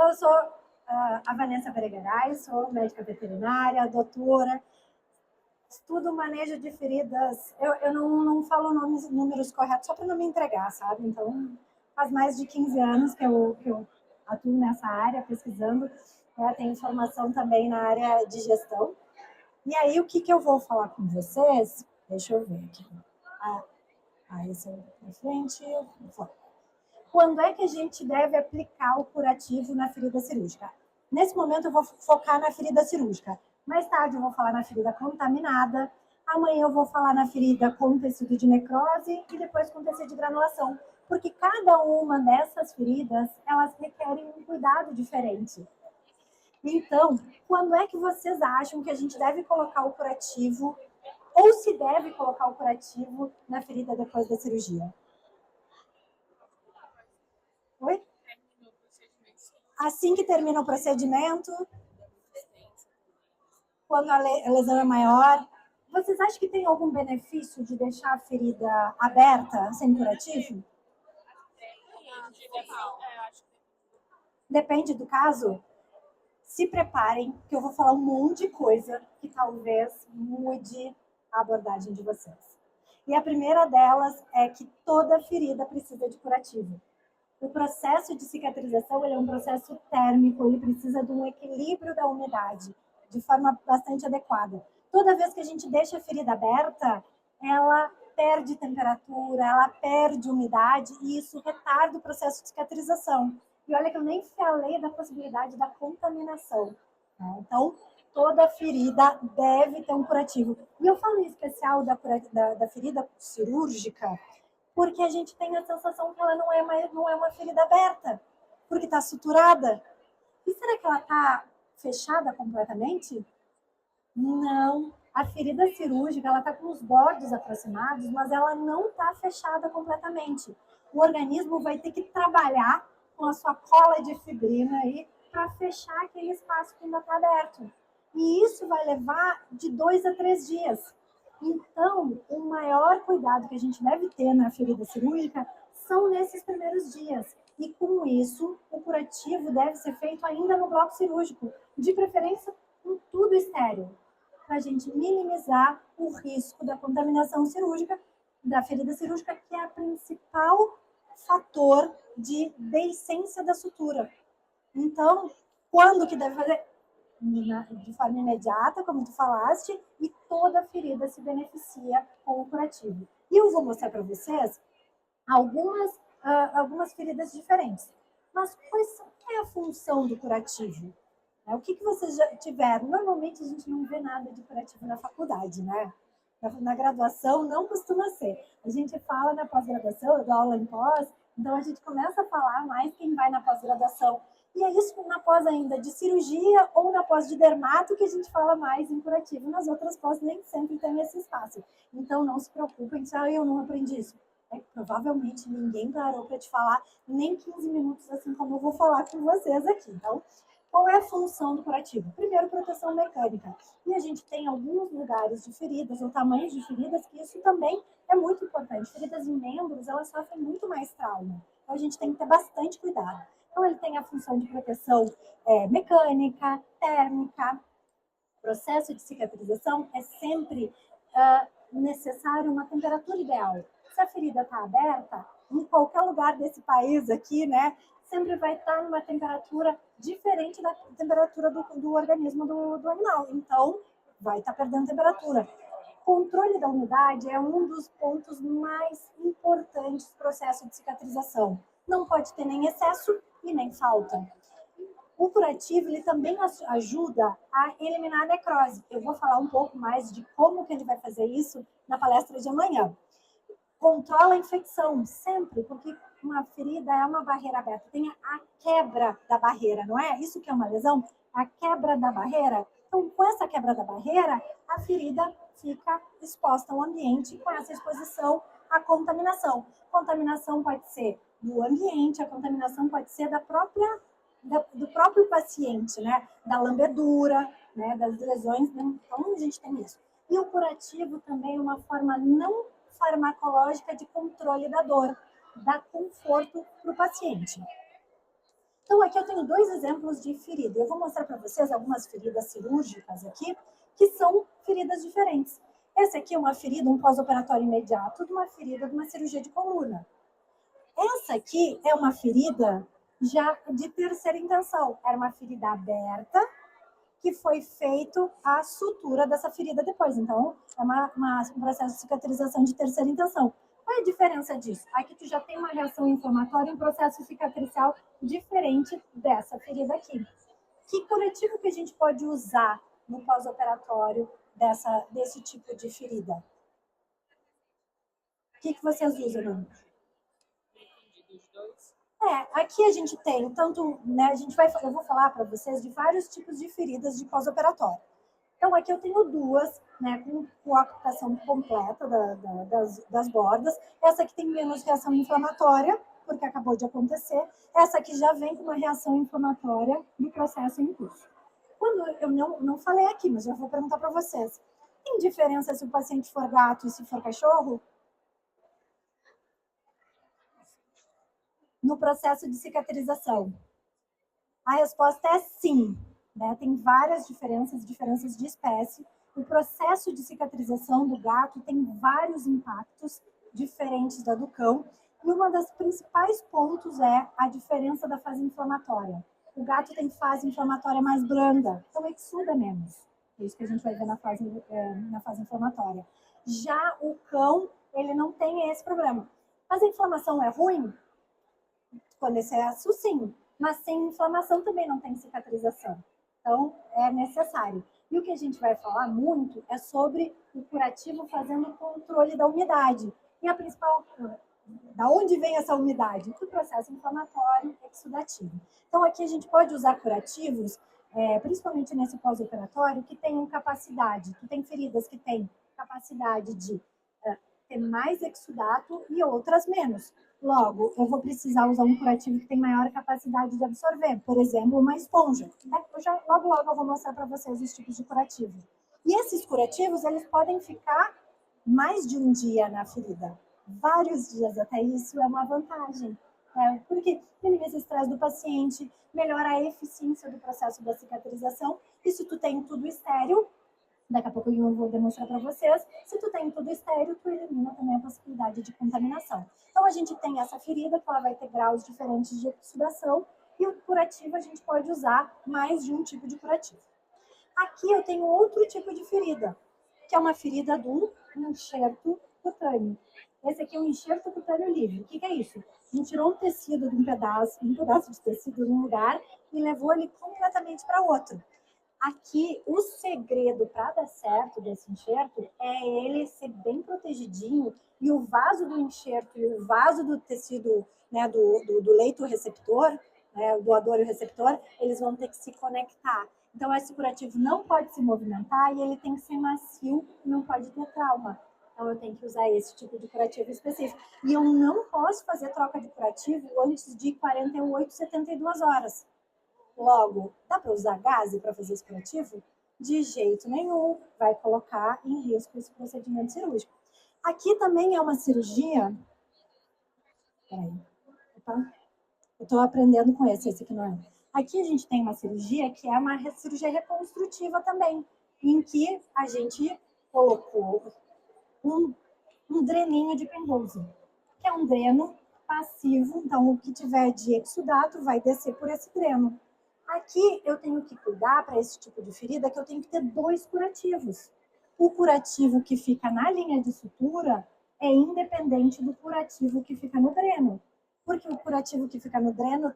Eu sou a Vanessa Beregaray, sou médica veterinária, doutora, estudo manejo de feridas. Eu não falo números corretos só para não me entregar, sabe? Então, faz mais de 15 anos que eu atuo nessa área, pesquisando. Tenho formação também na área de gestão. E aí, o que eu vou falar com vocês? Deixa eu ver aqui. Esse é na frente. Quando é que a gente deve aplicar o curativo na ferida cirúrgica? Nesse momento eu vou focar na ferida cirúrgica. Mais tarde eu vou falar na ferida contaminada. Amanhã eu vou falar na ferida com tecido de necrose e depois com tecido de granulação. Porque cada uma dessas feridas, elas requerem um cuidado diferente. Então, quando é que vocês acham que a gente deve colocar o curativo ou se deve colocar o curativo na ferida depois da cirurgia? Oi? Assim que termina o procedimento, quando a lesão é maior, vocês acham que tem algum benefício de deixar a ferida aberta, sem curativo? Depende do caso? Se preparem, que eu vou falar um monte de coisa que talvez mude a abordagem de vocês. E a primeira delas é que toda ferida precisa de curativo. O processo de cicatrização ele é um processo térmico, ele precisa de um equilíbrio da umidade, de forma bastante adequada. Toda vez que a gente deixa a ferida aberta, ela perde temperatura, ela perde umidade e isso retarda o processo de cicatrização. E olha que eu nem falei da possibilidade da contaminação. Né? Então, toda ferida deve ter um curativo. E eu falo em especial da ferida cirúrgica, porque a gente tem a sensação que ela não é uma ferida aberta, porque está suturada. E será que ela está fechada completamente? Não. A ferida cirúrgica ela está com os bordos aproximados, mas ela não está fechada completamente. O organismo vai ter que trabalhar com a sua cola de fibrina aí para fechar aquele espaço que ainda está aberto. E isso vai levar de 2 a 3 dias. Então, o maior cuidado que a gente deve ter na ferida cirúrgica são nesses primeiros dias. E com isso, o curativo deve ser feito ainda no bloco cirúrgico, de preferência com tudo estéril, para a gente minimizar o risco da contaminação cirúrgica, da ferida cirúrgica, que é o principal fator de deiscência da sutura. Então, quando que deve fazer? De forma imediata, como tu falaste, e toda ferida se beneficia com o curativo. E eu vou mostrar para vocês algumas feridas diferentes. Mas qual é a função do curativo? O que vocês já tiveram? Normalmente a gente não vê nada de curativo na faculdade, né? Na graduação não costuma ser. A gente fala na pós-graduação, eu dou aula em pós, então a gente começa a falar mais quem vai na pós-graduação. E é isso na pós ainda de cirurgia ou na pós de dermato que a gente fala mais em curativo. Nas outras pós nem sempre tem esse espaço. Então não se preocupem, eu não aprendi isso. Provavelmente ninguém parou para te falar nem 15 minutos, assim como eu vou falar com vocês aqui. Então, qual é a função do curativo? Primeiro, proteção mecânica. E a gente tem alguns lugares de feridas, ou tamanhos de feridas, que isso também é muito importante. Feridas em membros, elas sofrem muito mais trauma. Então, a gente tem que ter bastante cuidado. Então, ele tem a função de proteção mecânica, térmica. O processo de cicatrização é sempre necessário uma temperatura ideal. Se a ferida está aberta, em qualquer lugar desse país aqui, né, sempre vai estar numa temperatura diferente da temperatura do organismo do animal. Então, vai estar perdendo temperatura. Controle da umidade é um dos pontos mais importantes do processo de cicatrização. Não pode ter nem excesso e nem falta. O curativo ele também ajuda a eliminar a necrose. Eu vou falar um pouco mais de como que ele vai fazer isso na palestra de amanhã. Controla a infecção, sempre, porque uma ferida é uma barreira aberta. Tem a quebra da barreira, não é? Isso que é uma lesão? A quebra da barreira. Então, com essa quebra da barreira, a ferida fica exposta ao ambiente com essa exposição à contaminação. Contaminação pode ser do ambiente, a contaminação pode ser do próprio paciente, né? Da lambedura, né? Das lesões. Então, a gente tem isso. E o curativo também é uma forma não farmacológica de controle da dor, dá conforto para o paciente. Então, aqui eu tenho 2 exemplos de ferida. Eu vou mostrar para vocês algumas feridas cirúrgicas aqui, que são feridas diferentes. Essa aqui é uma ferida, um pós-operatório imediato de uma ferida de uma cirurgia de coluna. Essa aqui é uma ferida já de terceira intenção. Era uma ferida aberta, que foi feito a sutura dessa ferida depois. Então, é um processo de cicatrização de terceira intenção. Qual é a diferença disso? Aqui tu já tem uma reação inflamatória e um processo cicatricial diferente dessa ferida aqui. Que curativo que a gente pode usar no pós-operatório desse tipo de ferida? O que vocês usam, Nando? Aqui a gente tem tanto, né, eu vou falar para vocês de vários tipos de feridas de pós-operatório. Então, aqui eu tenho 2, né, com a ocupação completa das bordas. Essa aqui tem menos reação inflamatória, porque acabou de acontecer. Essa aqui já vem com uma reação inflamatória no processo em curso. Quando eu não falei aqui, mas já vou perguntar para vocês. Tem diferença se o paciente for gato e se for cachorro? No processo de cicatrização? A resposta é sim. Né? Tem várias diferenças de espécie. O processo de cicatrização do gato tem vários impactos diferentes da do cão. E uma das principais pontos é a diferença da fase inflamatória. O gato tem fase inflamatória mais branda, então exuda menos. É isso que a gente vai ver na fase inflamatória. Já o cão, ele não tem esse problema. Mas a inflamação é ruim? Quando excesso, sim. Mas sem inflamação também não tem cicatrização. Então, é necessário. E o que a gente vai falar muito é sobre o curativo fazendo o controle da umidade. E a principal, da onde vem essa umidade? Do processo inflamatório exudativo. Então, aqui a gente pode usar curativos, principalmente nesse pós-operatório, que tenham capacidade, que tem feridas que têm capacidade de ter mais exudato e outras menos. Logo, eu vou precisar usar um curativo que tem maior capacidade de absorver, por exemplo, uma esponja. Logo eu vou mostrar para vocês os tipos de curativo. E esses curativos, eles podem ficar mais de um dia na ferida. Vários dias, até isso é uma vantagem. Porque minimiza o estresse do paciente, melhora a eficiência do processo da cicatrização. E se tu tem tudo estéril, daqui a pouco eu vou demonstrar para vocês, se tu tem tudo estéril, tu elimina também a possibilidade de contaminação. Então, a gente tem essa ferida, que ela vai ter graus diferentes de exudação, e o curativo a gente pode usar mais de um tipo de curativo. Aqui eu tenho outro tipo de ferida, que é uma ferida do enxerto cutâneo. Esse aqui é um enxerto cutâneo livre. O que é isso? A gente tirou um tecido de um pedaço de tecido de um lugar e levou ele completamente para outro. Aqui, o segredo para dar certo desse enxerto é ele ser bem protegidinho e o vaso do enxerto e o vaso do tecido, né, do leito receptor, né, o doador e o receptor, eles vão ter que se conectar. Então, esse curativo não pode se movimentar e ele tem que ser macio, não pode ter trauma. Então, eu tenho que usar esse tipo de curativo específico. E eu não posso fazer troca de curativo antes de 48, 72 horas. Logo, dá para usar gaze para fazer esse curativo? De jeito nenhum, vai colocar em risco esse procedimento cirúrgico. Aqui também é uma cirurgia. Peraí. Opa. Eu estou aprendendo com esse aqui não é. Aqui a gente tem uma cirurgia que é uma cirurgia reconstrutiva também, em que a gente colocou um dreninho de Penrose, que é um dreno passivo, então o que tiver de exudato vai descer por esse dreno. Aqui eu tenho que cuidar para esse tipo de ferida que eu tenho que ter 2 curativos. O curativo que fica na linha de sutura é independente do curativo que fica no dreno, porque o curativo que fica no dreno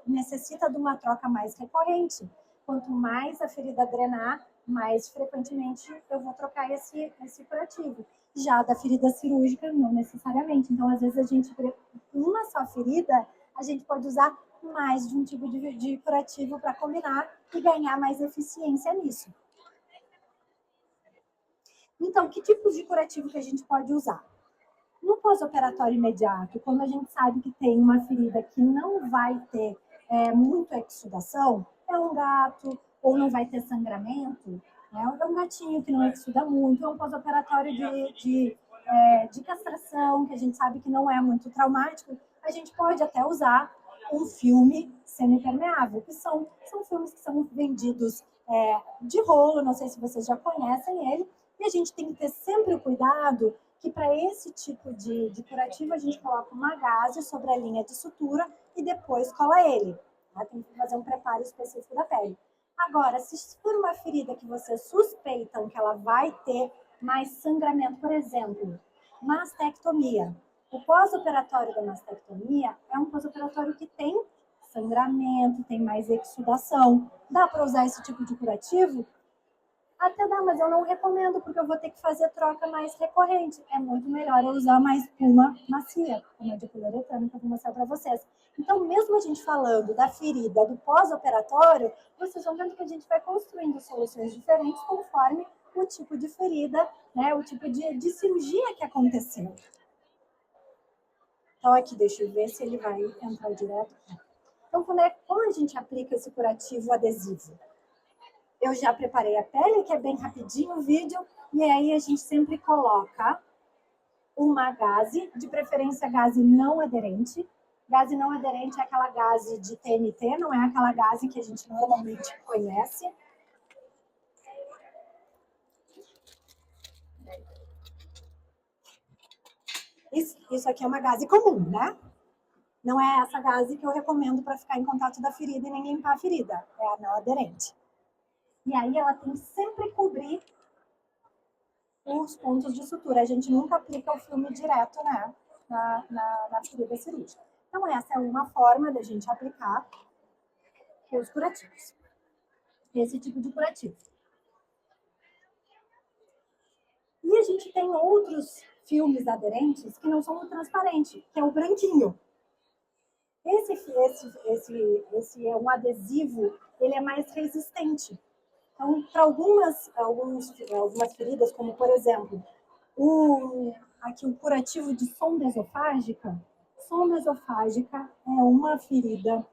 necessita de uma troca mais recorrente. Quanto mais a ferida drenar, mais frequentemente eu vou trocar esse curativo. Já da ferida cirúrgica, não necessariamente. Então, às vezes, uma só ferida, a gente pode usar mais de um tipo de curativo para combinar e ganhar mais eficiência nisso. Então, que tipos de curativo que a gente pode usar? No pós-operatório imediato, quando a gente sabe que tem uma ferida que não vai ter muita exudação, é um gato, ou não vai ter sangramento, né? É um gatinho que não exuda muito, é um pós-operatório de castração, que a gente sabe que não é muito traumático, a gente pode até usar um filme semipermeável, que são filmes que são vendidos de rolo, não sei se vocês já conhecem ele, e a gente tem que ter sempre o cuidado que para esse tipo de curativo a gente coloca uma gaze sobre a linha de sutura e depois cola ele. Tá? Tem que fazer um preparo específico da pele. Agora, se for uma ferida que vocês suspeitam que ela vai ter mais sangramento, por exemplo, mastectomia. O pós-operatório da mastectomia é um pós-operatório que tem sangramento, tem mais exudação. Dá para usar esse tipo de curativo? Até dá, mas eu não recomendo, porque eu vou ter que fazer troca mais recorrente. É muito melhor eu usar uma espuma macia, como a de poliuretano, que eu vou mostrar para vocês. Então, mesmo a gente falando da ferida do pós-operatório, vocês vão vendo que a gente vai construindo soluções diferentes conforme o tipo de ferida, né, o tipo de cirurgia que aconteceu. Então, aqui, deixa eu ver se ele vai entrar direto. Então, como a gente aplica esse curativo adesivo? Eu já preparei a pele, que é bem rapidinho o vídeo, e aí a gente sempre coloca uma gaze, de preferência gaze não aderente. Gaze não aderente é aquela gaze de TNT, não é aquela gaze que a gente normalmente conhece. Isso aqui é uma gaze comum, né? Não é essa gaze que eu recomendo para ficar em contato da ferida e nem limpar a ferida, é a não aderente. E aí ela tem que sempre cobrir os pontos de sutura. A gente nunca aplica o filme direto, né, na ferida cirúrgica. Então, essa é uma forma da gente aplicar os curativos. Esse tipo de curativo. E a gente tem outros filmes aderentes que não são o transparente, que é o branquinho. Esse é um adesivo, ele é mais resistente. Então, para algumas feridas, como por exemplo, aqui o curativo de sonda esofágica. Sonda esofágica é uma ferida.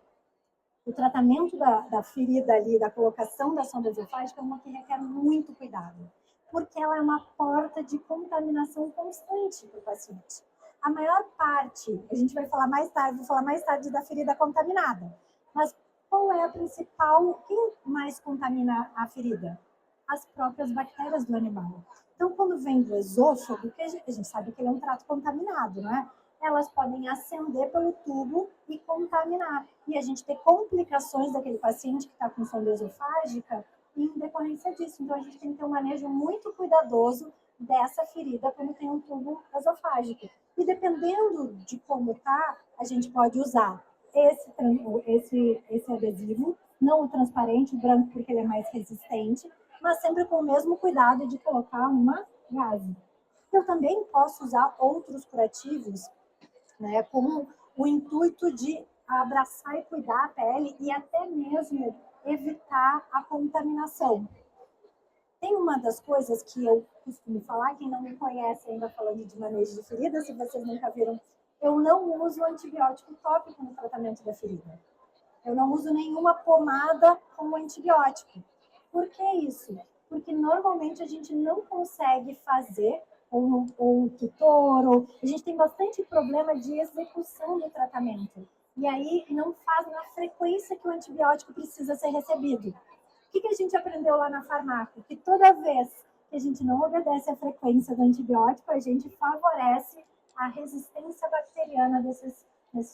O tratamento da ferida ali, da colocação da sonda esofágica é uma que requer muito cuidado, porque ela é uma porta de contaminação constante para o paciente. A maior parte, a gente vai falar mais tarde, vou falar mais tarde da ferida contaminada, mas qual é a principal, quem mais contamina a ferida? As próprias bactérias do animal. Então, quando vem do esôfago, que a gente sabe que ele é um trato contaminado, né? Elas podem ascender pelo tubo e contaminar. E a gente ter complicações daquele paciente que está com sonda esofágica em decorrência disso. Então, a gente tem que ter um manejo muito cuidadoso dessa ferida quando tem um tubo esofágico. E dependendo de como tá, a gente pode usar esse adesivo, não o transparente, o branco, porque ele é mais resistente, mas sempre com o mesmo cuidado de colocar uma gaze. Eu também posso usar outros curativos, né, com o intuito de abraçar e cuidar a pele e até mesmo evitar a contaminação. Tem uma das coisas que eu costumo falar, quem não me conhece ainda falando de manejo de ferida, se vocês nunca viram, eu não uso antibiótico tópico no tratamento da ferida. Eu não uso nenhuma pomada como antibiótico. Por que isso? Porque normalmente a gente não consegue fazer um tutor, ou a gente tem bastante problema de execução do tratamento. E aí não faz na frequência que o antibiótico precisa ser recebido. O que a gente aprendeu lá na farmácia? Que toda vez que a gente não obedece à frequência do antibiótico, a gente favorece a resistência bacteriana desses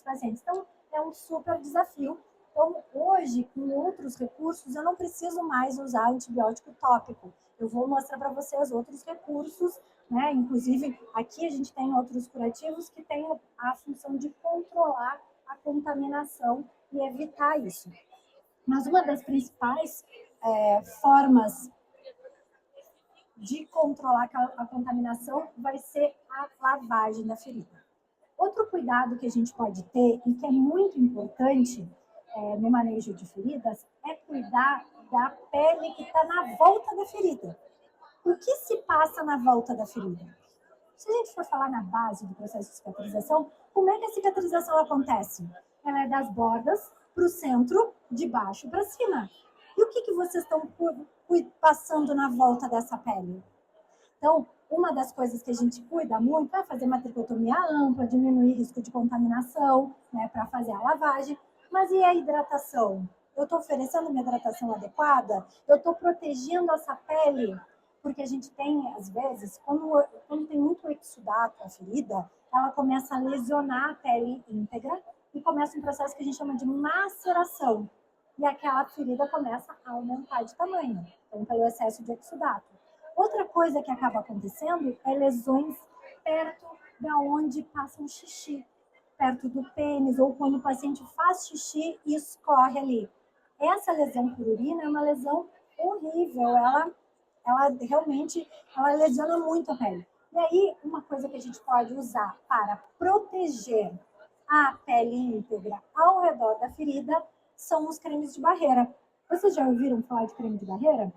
pacientes. Então, é um super desafio. Então, hoje, com outros recursos, eu não preciso mais usar antibiótico tópico. Eu vou mostrar para vocês outros recursos, né? Inclusive, aqui a gente tem outros curativos que têm a função de controlar a contaminação e evitar isso. Mas uma das principais formas de controlar a contaminação vai ser a lavagem da ferida. Outro cuidado que a gente pode ter e que é muito importante no manejo de feridas é cuidar da pele que está na volta da ferida. O que se passa na volta da ferida? Se a gente for falar na base do processo de cicatrização, como é que a cicatrização acontece? Ela é das bordas para o centro, de baixo para cima. E o que vocês estão passando na volta dessa pele? Então, uma das coisas que a gente cuida muito é fazer uma tricotomia ampla, diminuir risco de contaminação, né, para fazer a lavagem, Mas e a hidratação? Eu estou oferecendo uma hidratação adequada? Eu estou protegendo essa pele? Porque a gente tem, às vezes, quando tem muito exudato a ferida, ela começa a lesionar a pele íntegra e começa um processo que a gente chama de maceração. E aquela ferida começa a aumentar de tamanho, então, pelo excesso de exudato. Outra coisa que acaba acontecendo é lesões perto da onde passa o xixi, perto do pênis, ou quando o paciente faz xixi e escorre ali. Essa lesão por urina é uma lesão horrível, ela realmente ela lesiona muito a pele. E aí, uma coisa que a gente pode usar para proteger a pele íntegra ao redor da ferida são os cremes de barreira. Vocês já ouviram falar de creme de barreira?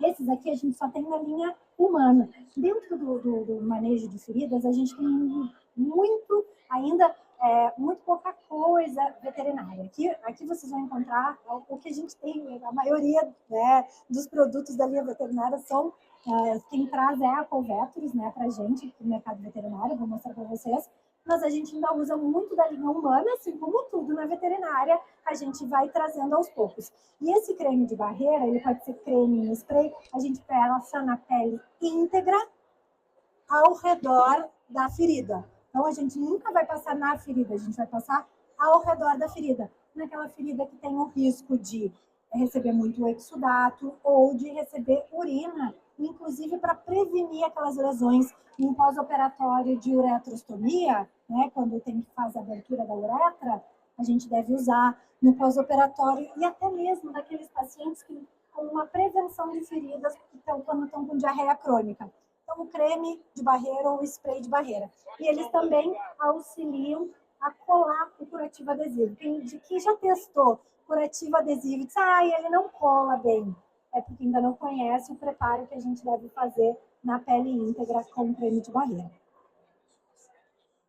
Esses aqui a gente só tem na linha humana. Dentro do manejo de feridas, a gente tem muito, ainda, muito pouca coisa veterinária. Aqui vocês vão encontrar o que a gente tem, a maioria, né, dos produtos da linha veterinária são, quem traz é a Colvetros, né, para a gente, para o mercado veterinário, vou mostrar para vocês, mas a gente ainda usa muito da linha humana, assim como tudo na veterinária, a gente vai trazendo aos poucos. E esse creme de barreira, ele pode ser creme em spray, a gente passa na pele íntegra ao redor da ferida. Então, a gente nunca vai passar na ferida, a gente vai passar ao redor da ferida. Naquela ferida que tem o risco de receber muito exudato ou de receber urina, inclusive para prevenir aquelas lesões em pós-operatório de uretrostomia, né, quando tem que fazer a abertura da uretra, a gente deve usar no pós-operatório e até mesmo daqueles pacientes que com uma prevenção de feridas quando estão com diarreia crônica. Então, o creme de barreira ou o spray de barreira. E eles também auxiliam a colar o curativo adesivo. Quem já testou curativo adesivo e disse, ele não cola bem, é porque ainda não conhece o preparo que a gente deve fazer na pele íntegra com o creme de barreira.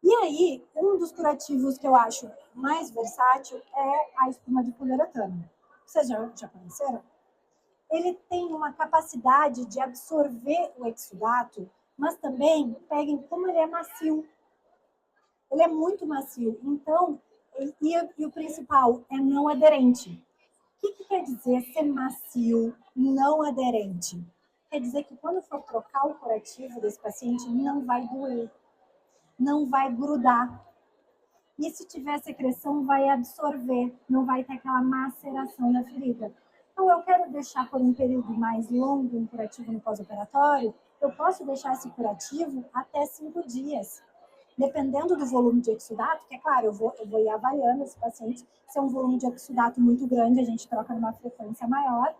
E aí, um dos curativos que eu acho mais versátil é a espuma de poliuretano. Vocês já conheceram? Ele tem uma capacidade de absorver o exudato, mas também, peguem como ele é macio. Ele é muito macio. Então, e o principal é não aderente. O que quer dizer ser macio, não aderente? Quer dizer que quando for trocar o curativo desse paciente, não vai doer, não vai grudar. E se tiver secreção, vai absorver, não vai ter aquela maceração da ferida. Então, eu quero deixar por um período mais longo um curativo no pós-operatório, eu posso deixar esse curativo até 5 dias. Dependendo do volume de exudato, que é claro, eu vou ir avaliando esse paciente, se é um volume de exudato muito grande, a gente troca numa frequência maior,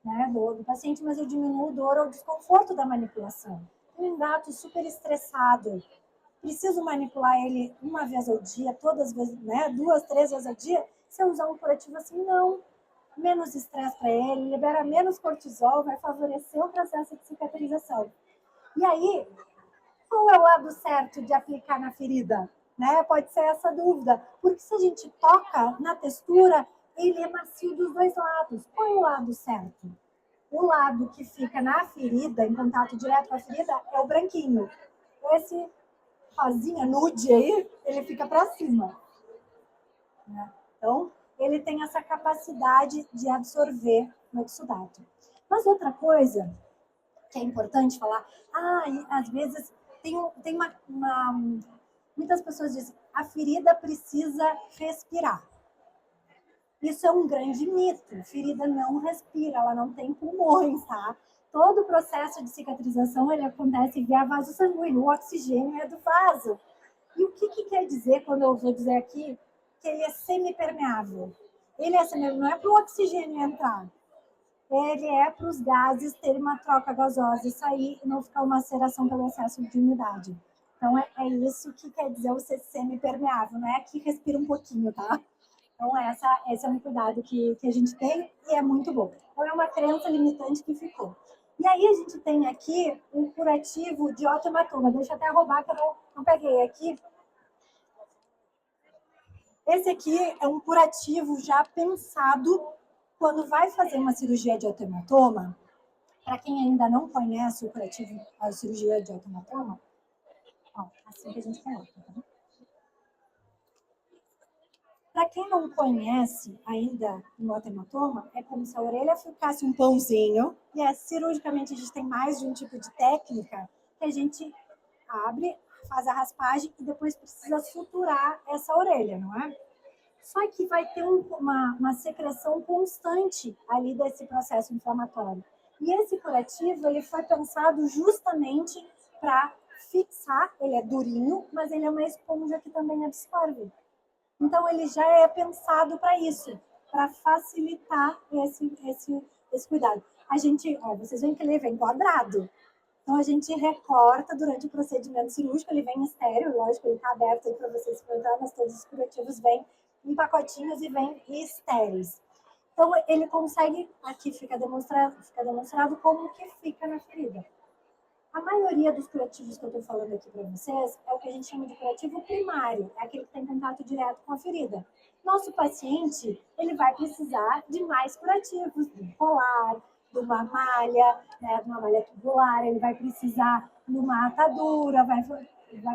né, do paciente, mas eu diminuo dor ou desconforto da manipulação. Um gato super estressado, preciso manipular ele uma vez ao dia, todas as vezes, né, 2, 3 vezes ao dia, se eu usar um curativo assim, não. Menos estresse para ele, libera menos cortisol, vai favorecer o processo de cicatrização. E aí, qual é o lado certo de aplicar na ferida? Né? Pode ser essa dúvida, porque se a gente toca na textura, ele é macio dos dois lados. Qual é o lado certo? O lado que fica na ferida, em contato direto com a ferida, é o branquinho. Esse rosinha nude aí, ele fica para cima. Né? Então, ele tem essa capacidade de absorver o exudato. Mas outra coisa que é importante falar, às vezes tem muitas pessoas dizem, a ferida precisa respirar. Isso é um grande mito. A ferida não respira, ela não tem pulmões, tá? Todo o processo de cicatrização ele acontece via vaso sanguíneo, o oxigênio é do vaso. E o que quer dizer quando eu vou dizer aqui que ele é semipermeável? Ele é semipermeável, não é para o oxigênio entrar, ele é para os gases terem uma troca gasosa e sair e não ficar uma maceração pelo excesso de umidade. Então, é isso que quer dizer o ser semipermeável, não é que respira um pouquinho, tá? Então, esse é um cuidado que a gente tem e é muito bom. Então, é uma crença limitante que ficou. E aí, a gente tem aqui um curativo de otohematoma. Deixa eu até roubar, que eu não peguei aqui. Esse aqui é um curativo já pensado quando vai fazer uma cirurgia de otohematoma. Para quem ainda não conhece o curativo, a cirurgia de otohematoma, assim que a gente coloca, tá? Para quem não conhece ainda o hematoma, é como se a orelha ficasse um pãozinho, e cirurgicamente a gente tem mais de um tipo de técnica que a gente abre, faz a raspagem e depois precisa suturar essa orelha, não é? Só que vai ter uma secreção constante ali desse processo inflamatório. E esse curativo, ele foi pensado justamente para fixar, ele é durinho, mas ele é uma esponja que também absorve. Então, ele já é pensado para isso, para facilitar esse cuidado. A gente, vocês veem que ele vem quadrado. Então, a gente recorta durante o procedimento cirúrgico, ele vem estéreo, lógico, ele está aberto aí para vocês experimentar, mas todos os curativos vêm em pacotinhos e vêm estéreis. Então, ele consegue, aqui fica demonstrado como que fica na ferida. A maioria dos curativos que eu estou falando aqui para vocês é o que a gente chama de curativo primário, é aquele que tem contato direto com a ferida. Nosso paciente, ele vai precisar de mais curativos, de um colar, de uma malha, né, de uma malha tubular, ele vai precisar de uma atadura, vai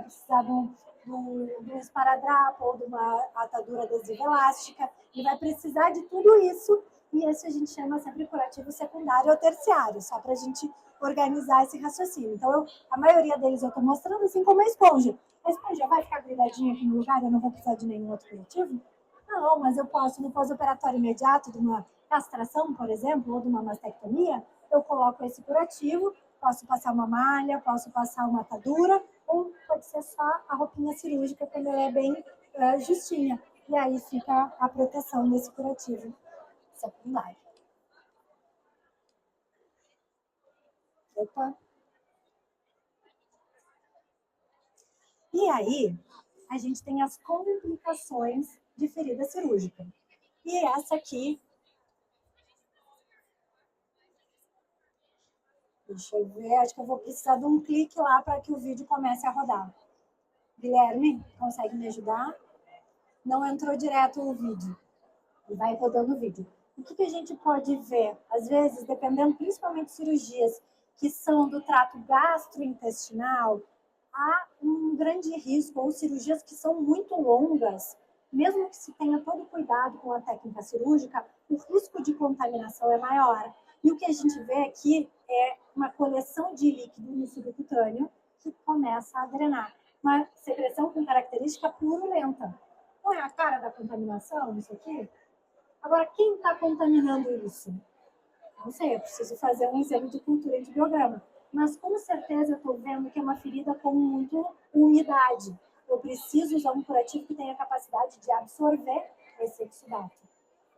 precisar de um esparadrapo ou de uma atadura adesiva elástica, ele vai precisar de tudo isso, e esse a gente chama sempre curativo secundário ou terciário, só para a gente organizar esse raciocínio. Então, a maioria deles eu estou mostrando assim como a esponja. A esponja vai ficar grudadinha aqui no lugar, eu não vou precisar de nenhum outro curativo? Não, mas eu posso, no pós-operatório imediato de uma castração, por exemplo, ou de uma mastectomia, eu coloco esse curativo, posso passar uma malha, posso passar uma atadura, ou pode ser só a roupinha cirúrgica quando ela é bem justinha. E aí fica a proteção desse curativo secundário. Opa! E aí, a gente tem as complicações de ferida cirúrgica. E essa aqui, deixa eu ver, acho que eu vou precisar de um clique lá para que o vídeo comece a rodar. Guilherme, consegue me ajudar? Não entrou direto o vídeo. Vai rodando o vídeo. O que a gente pode ver? Às vezes, dependendo principalmente de cirurgias que são do trato gastrointestinal, há um grande risco, ou cirurgias que são muito longas, mesmo que se tenha todo cuidado com a técnica cirúrgica, o risco de contaminação é maior. E o que a gente vê aqui é uma coleção de líquido no subcutâneo que começa a drenar. Uma secreção com característica purulenta. Não é a cara da contaminação, isso aqui? Agora, quem está contaminando isso? Não sei, eu preciso fazer um exame de cultura de biograma. Mas com certeza eu estou vendo que é uma ferida com muito umidade. Eu preciso usar um curativo que tenha capacidade de absorver esse exudato,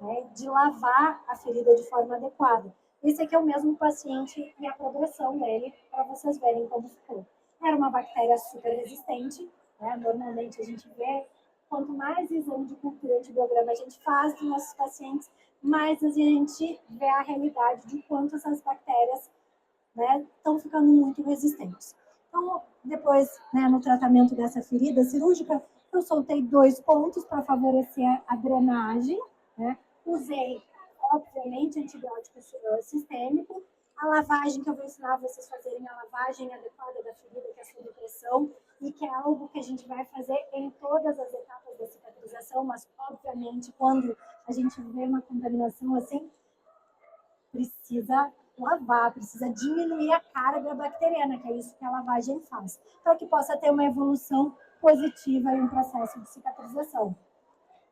né? De lavar a ferida de forma adequada. Esse aqui é o mesmo paciente e a progressão dele, para vocês verem como ficou. Era uma bactéria super resistente, né? Normalmente a gente vê, quanto mais exame de cultura de biograma a gente faz dos nossos pacientes, mais a gente vê a realidade de quanto essas bactérias, né, estão ficando muito resistentes. Então, depois, né, no tratamento dessa ferida cirúrgica, eu soltei 2 pontos para favorecer a drenagem, né? Usei, obviamente, antibiótico sistêmico. A lavagem que eu vou ensinar vocês a fazerem, a lavagem adequada da ferida, que é a subpressão, e que é algo que a gente vai fazer em todas as etapas da cicatrização, mas, obviamente, quando a gente vê uma contaminação assim, precisa lavar, precisa diminuir a carga bacteriana, que é isso que a lavagem faz, para que possa ter uma evolução positiva em um processo de cicatrização.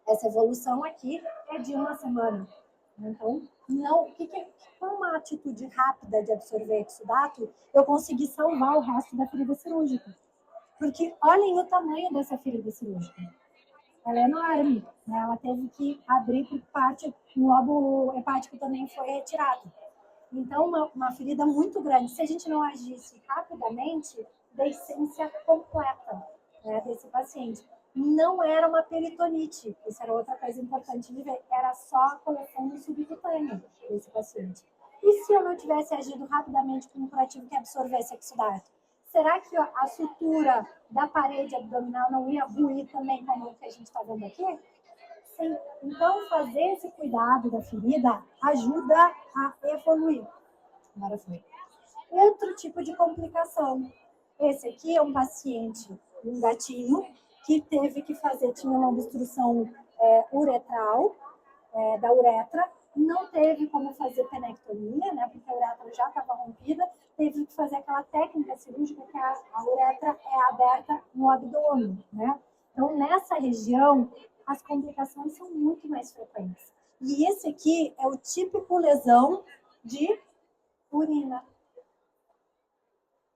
Essa evolução aqui é de 1 semana. Então, não, com uma atitude rápida de absorver exudato, eu consegui salvar o resto da ferida cirúrgica. Porque olhem o tamanho dessa ferida cirúrgica. Ela é enorme, né? Ela teve que abrir por parte, o lobo hepático também foi retirado. Então, uma ferida muito grande. Se a gente não agisse rapidamente, deiscência completa, né, desse paciente. Não era uma peritonite, isso era outra coisa importante de ver, era só a coleção do subcutâneo desse paciente. E se eu não tivesse agido rapidamente com um curativo que absorvesse exudato? Será que a sutura da parede abdominal não ia ruir também, como o que a gente está vendo aqui? Sim. Então, fazer esse cuidado da ferida ajuda a evoluir. Agora foi. Outro tipo de complicação. Esse aqui é um paciente, um gatinho, que teve que fazer, tinha uma obstrução uretral, da uretra, não teve como fazer penectomia, né, porque a uretra já estava rompida, teve que fazer aquela técnica cirúrgica que a uretra é aberta no abdômen, né? Então, nessa região, as complicações são muito mais frequentes. E esse aqui é o típico lesão de urina.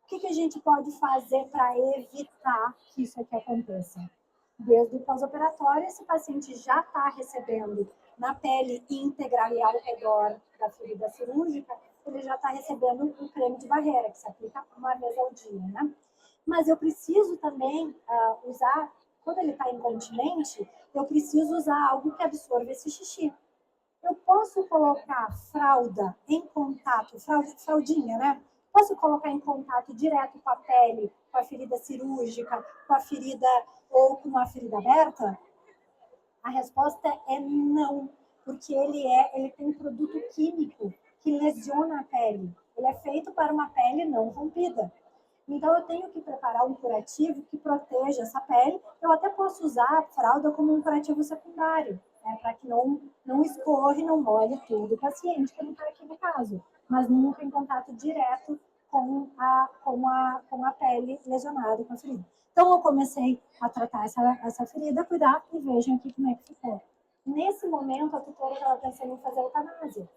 O que a gente pode fazer para evitar que isso aqui aconteça? Desde o pós-operatório, esse paciente já está recebendo na pele íntegra e ao redor da ferida cirúrgica, ele já está recebendo um creme de barreira, que se aplica uma vez ao dia, né? Mas eu preciso também usar, quando ele está incontinente, eu preciso usar algo que absorva esse xixi. Eu posso colocar fralda em contato, fraldinha, né? Posso colocar em contato direto com a pele, com a ferida cirúrgica, com a ferida ou com uma ferida aberta? A resposta é não, porque ele tem um produto químico que lesiona a pele. Ele é feito para uma pele não rompida. Então, eu tenho que preparar um curativo que proteja essa pele. Eu até posso usar a fralda como um curativo secundário, né, para que não escorre, não molhe tudo o paciente, que não está aqui no caso, mas nunca em contato direto com a pele lesionada, com a ferida. Então, eu comecei a tratar essa ferida, cuidar e vejam aqui como é que ficou. Nesse momento, a tutora estava pensando em fazer eutanásia.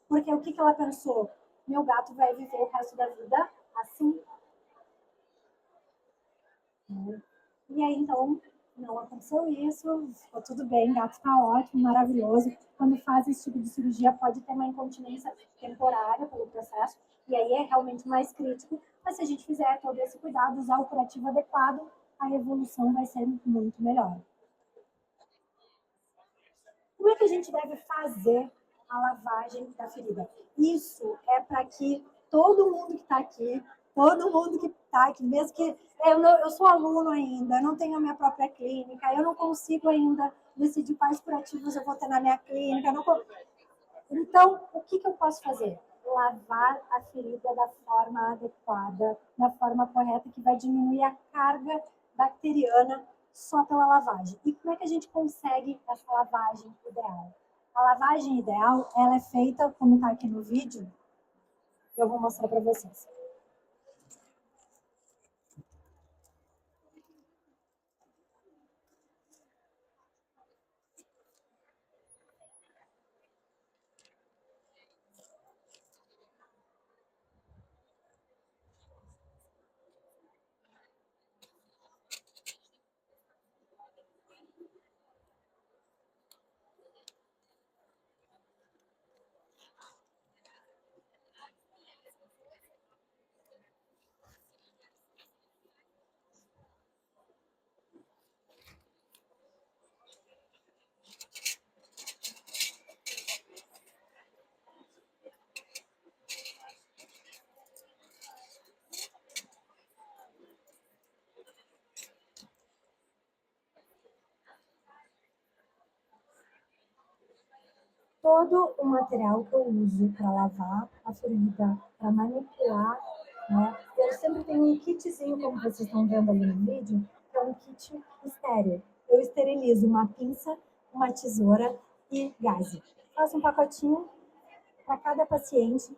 Porque o que ela pensou? Meu gato vai viver o resto da vida assim. E aí, então, não aconteceu isso, ficou tudo bem, gato está ótimo, maravilhoso. Quando faz esse tipo de cirurgia, pode ter uma incontinência temporária pelo processo, e aí é realmente mais crítico. Mas se a gente fizer todo esse cuidado, usar o curativo adequado, a evolução vai ser muito melhor. Como é que a gente deve fazer a lavagem da ferida? Isso é para que todo mundo que está aqui, mesmo que eu sou aluno ainda, não tenho a minha própria clínica, eu não consigo ainda decidir quais curativos eu vou ter na minha clínica. Então, o que eu posso fazer? Lavar a ferida da forma adequada, da forma correta, que vai diminuir a carga bacteriana só pela lavagem. E como é que a gente consegue essa lavagem ideal? A lavagem ideal, ela é feita, como está aqui no vídeo, eu vou mostrar para vocês. Todo o material que eu uso para lavar a ferida, para manipular, né? Eu sempre tenho um kitzinho, como vocês estão vendo ali no vídeo, que é um kit estéreo. Eu esterilizo uma pinça, uma tesoura e gaze. Faço um pacotinho para cada paciente.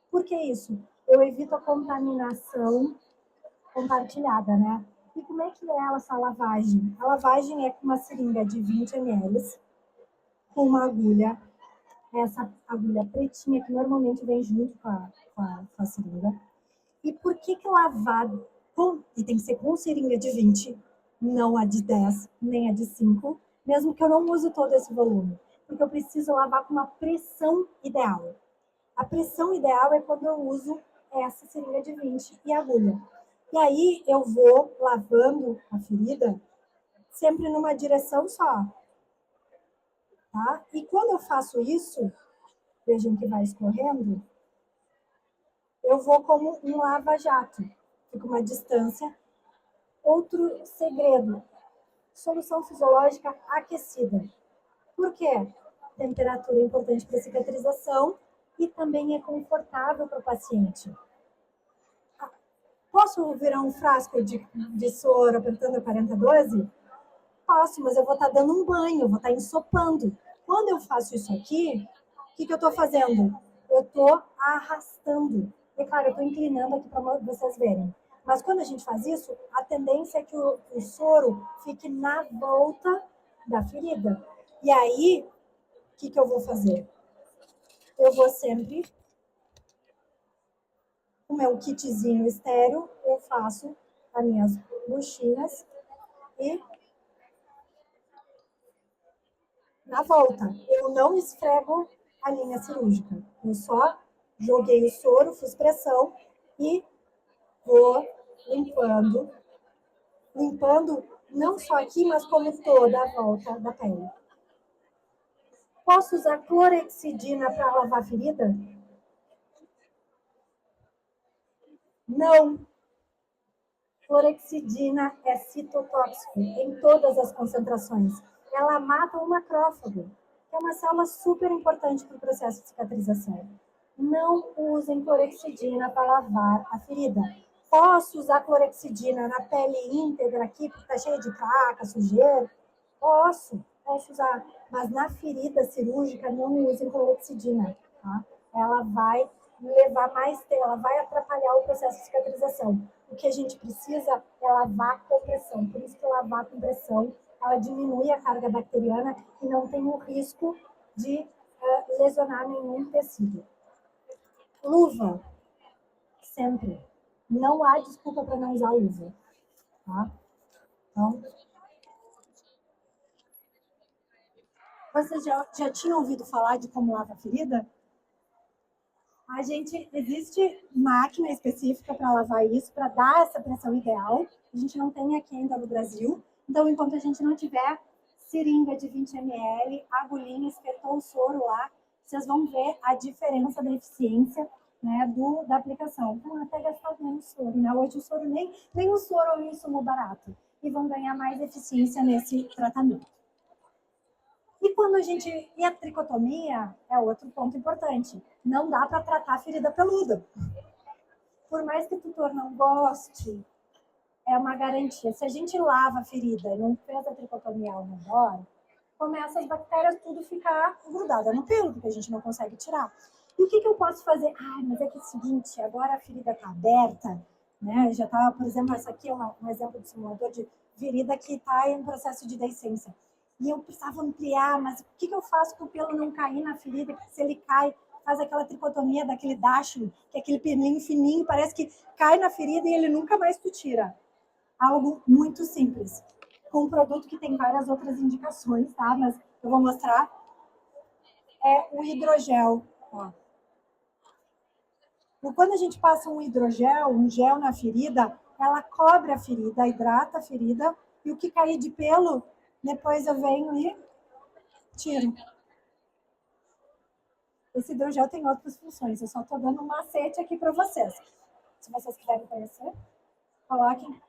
Por que isso? Eu evito a contaminação compartilhada, né? E como é que é essa lavagem? A lavagem é com uma seringa de 20 ml, com uma agulha, essa agulha pretinha que normalmente vem junto com a seringa. E por que lavar e tem que ser com seringa de 20, não a de 10, nem a de 5, mesmo que eu não use todo esse volume, porque eu preciso lavar com uma pressão ideal. A pressão ideal é quando eu uso essa seringa de 20 e agulha. E aí eu vou lavando a ferida sempre numa direção só. Tá? E quando eu faço isso, vejam que vai escorrendo, eu vou como um lava-jato. Fica uma distância. Outro segredo, solução fisiológica aquecida. Por quê? Temperatura é importante para a cicatrização e também é confortável para o paciente. Posso virar um frasco de soro apertando a 40-12? Posso, mas eu vou estar dando um banho, eu vou estar ensopando. Quando eu faço isso aqui, o que eu estou fazendo? Eu estou arrastando. E claro, eu estou inclinando aqui para vocês verem. Mas quando a gente faz isso, a tendência é que o soro fique na volta da ferida. E aí, o que eu vou fazer? Eu vou sempre, o meu kitzinho estéreo, eu faço as minhas buchinhas e na volta. Eu não esfrego a linha cirúrgica. Eu só joguei o soro, fiz pressão e vou limpando. Limpando não só aqui, mas como toda a volta da pele. Posso usar clorexidina para lavar a ferida? Não. Clorexidina é citotóxico em todas as concentrações. Ela mata o macrófago, que é uma célula super importante para o processo de cicatrização. Não usem clorexidina para lavar a ferida. Posso usar clorexidina na pele íntegra aqui, porque está cheia de placa, sujeira? Posso usar. Mas na ferida cirúrgica, não usem clorexidina. Tá? Ela vai levar mais tempo, ela vai atrapalhar o processo de cicatrização. O que a gente precisa é lavar com pressão. Por isso que lavar com pressão, ela diminui a carga bacteriana e não tem o risco de lesionar nenhum tecido. Luva, sempre. Não há desculpa para não usar luva. Tá? Então, vocês já tinham ouvido falar de como lava a ferida? Existe máquina específica para lavar isso, para dar essa pressão ideal. A gente não tem aqui ainda no Brasil. Então, enquanto a gente não tiver seringa de 20 ml, agulhinha, espetou o soro lá, vocês vão ver a diferença da eficiência, né, da aplicação. Então, até gastar menos soro, né? Hoje o soro nem o soro é um insumo barato. E vão ganhar mais eficiência nesse tratamento. E quando a gente. E a tricotomia é outro ponto importante. Não dá para tratar a ferida peluda. Por mais que o tutor não goste, é uma garantia. Se a gente lava a ferida e não fez a tricotomia ao redor, começa as bactérias tudo ficar grudada no pelo, porque a gente não consegue tirar. E o que eu posso fazer? Mas é que é o seguinte, agora a ferida está aberta, né? Já está, por exemplo, essa aqui é um exemplo de simulador de ferida que está em processo de deiscência. E eu precisava ampliar, mas o que eu faço para o pelo não cair na ferida? Porque se ele cai, faz aquela tricotomia daquele dacho, que é aquele pelinho fininho, parece que cai na ferida e ele nunca mais tu tira. Algo muito simples. Com um produto que tem várias outras indicações, tá? Mas eu vou mostrar. É o hidrogel. Ó. Quando a gente passa um hidrogel, um gel na ferida, ela cobre a ferida, hidrata a ferida, e o que cair de pelo, depois eu venho e tiro. Esse hidrogel tem outras funções, eu só estou dando um macete aqui para vocês. Se vocês quiserem conhecer, coloquem.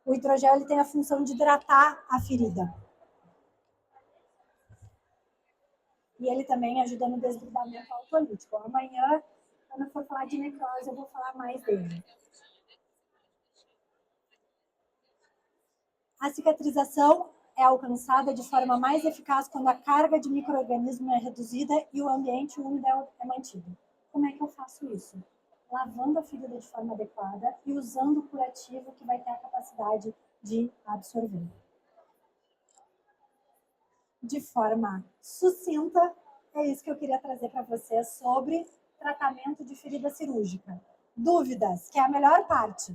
O hidrogel ele tem a função de hidratar a ferida. E ele também ajuda no desdobramento autolítico. Amanhã, quando eu for falar de necrose, eu vou falar mais dele. A cicatrização é alcançada de forma mais eficaz quando a carga de micro-organismos é reduzida e o ambiente úmido é mantido. Como é que eu faço isso? Lavando a ferida de forma adequada e usando o curativo que vai ter a capacidade de absorver. De forma sucinta, é isso que eu queria trazer para vocês sobre tratamento de ferida cirúrgica. Dúvidas, que é a melhor parte.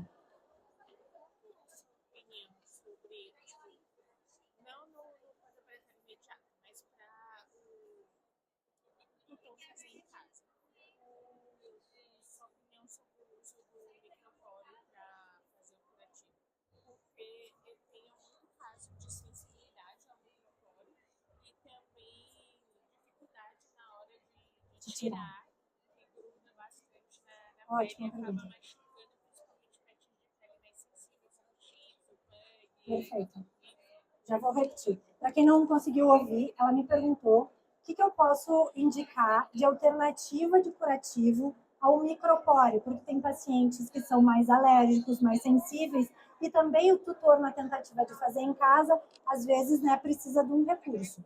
De tirar. Ótima pergunta. Perfeito. Já vou repetir. Para quem não conseguiu ouvir, ela me perguntou o que eu posso indicar de alternativa de curativo ao micropóreo, porque tem pacientes que são mais alérgicos, mais sensíveis E também o tutor, na tentativa de fazer em casa, às vezes, né, precisa de um recurso.